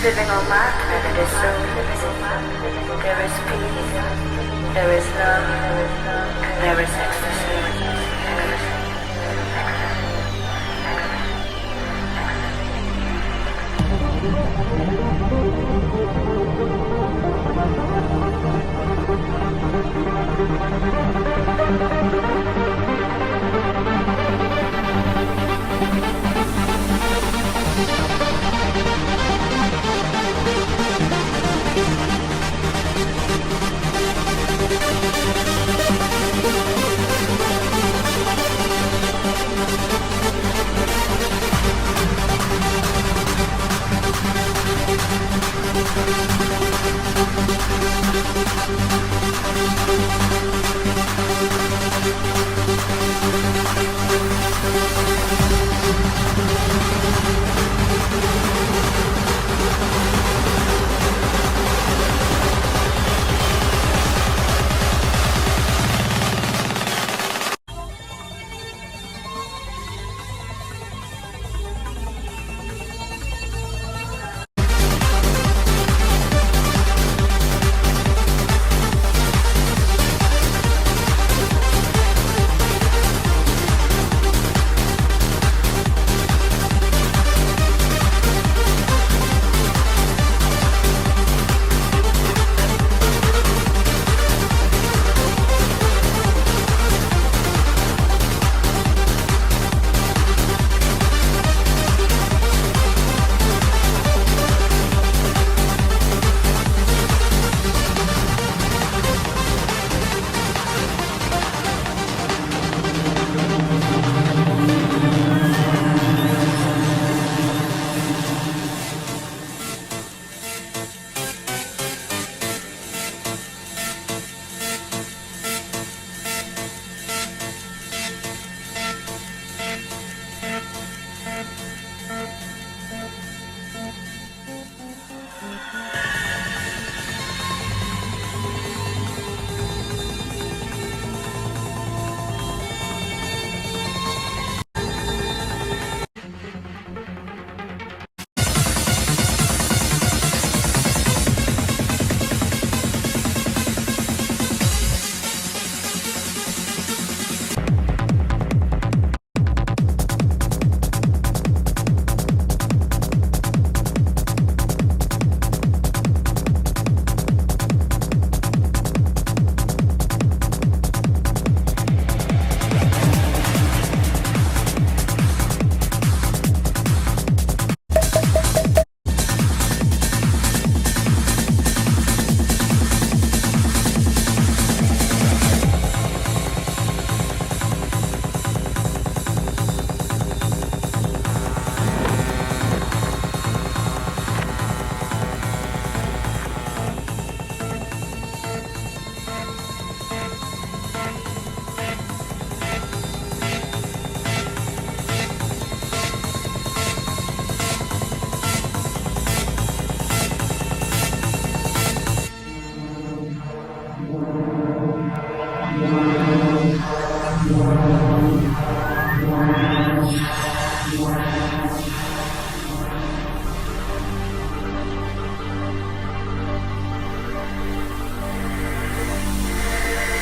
Living on my planet is so easy. There is peace, there is love, and there is ecstasy.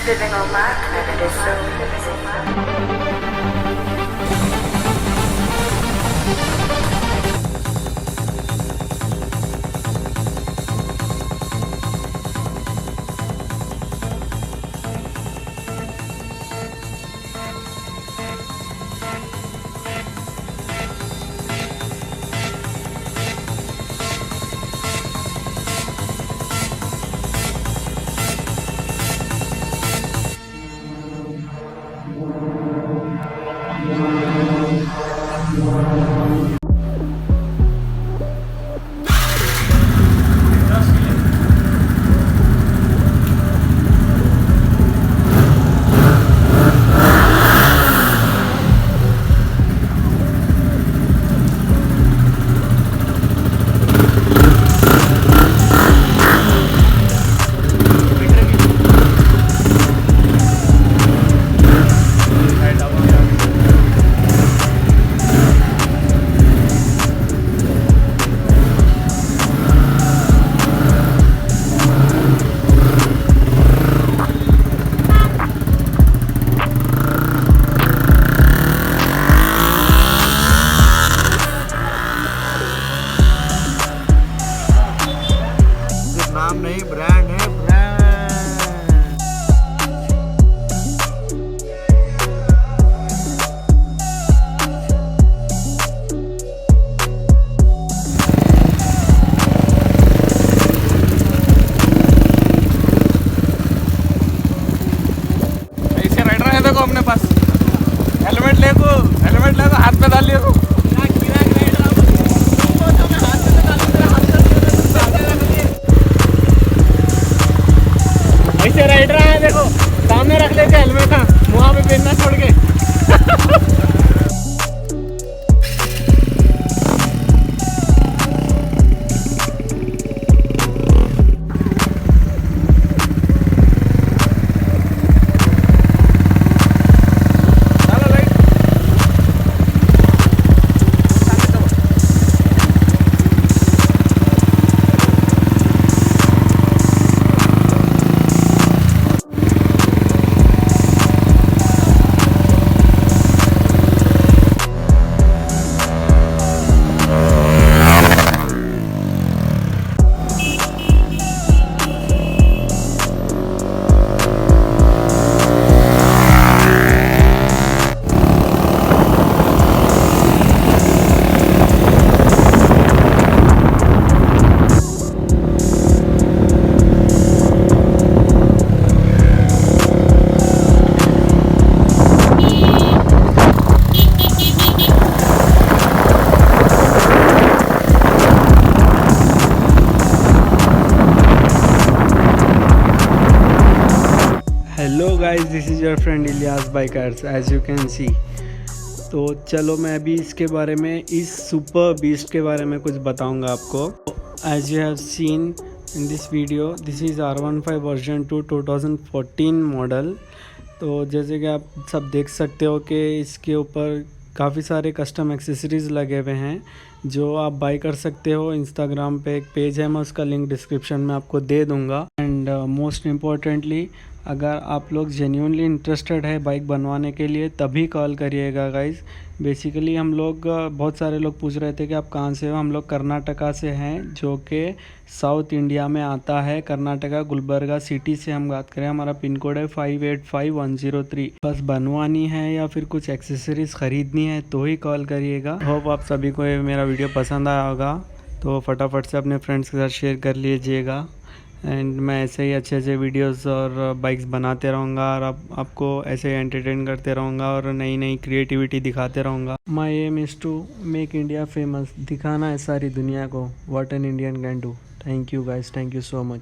Living on my planet is so easy. भाई brand है brand. ऐसे rider है देखो अपने पास। Helmet ले को हाथ में डाल लियो को। ऐसे राइडर है देखो, सामने रख लेते हेलमेट, मुँह में पहनना छोड़ के। Hello guys, this is your friend Ilyas bikers as you can see. तो चलो मैं अभी इसके बारे में, इस सुपर बीस्ट के बारे में कुछ बताऊंगा आपको। As you have seen in this video, this is R15 version 2 2014 model. तो जैसे कि आप सब देख सकते हो कि इसके ऊपर काफ़ी सारे कस्टम एक्सेसरीज़ लगे हुए हैं जो आप बाई कर सकते हो। इंस्टाग्राम पे एक पेज है, मैं उसका लिंक डिस्क्रिप्शन में आपको दे दूंगा। एंड मोस्ट इम्पॉर्टेंटली, अगर आप लोग जेन्युइनली इंटरेस्टेड है बाइक बनवाने के लिए तभी कॉल करिएगा गाइस। बेसिकली हम लोग, बहुत सारे लोग पूछ रहे थे कि आप कहाँ से हो। हम लोग कर्नाटका से हैं, जो कि साउथ इंडिया में आता है। कर्नाटका गुलबर्गा सिटी से हम बात करें। हमारा पिन कोड है 585103। बस बनवानी है या फिर कुछ एक्सेसरीज ख़रीदनी है तो ही कॉल करिएगा। होप आप सभी को ये मेरा वीडियो पसंद आया होगा, तो फटाफट से अपने फ्रेंड्स के साथ शेयर कर लीजिएगा। एंड मैं ऐसे ही अच्छे अच्छे वीडियोस और बाइक्स बनाते रहूँगा और आपको ऐसे ही एंटरटेन करते रहूँगा और नई नई क्रिएटिविटी दिखाते रहूँगा। My aim is to make India famous, दिखाना है सारी दुनिया को what an Indian can do. Thank you guys, thank you so much.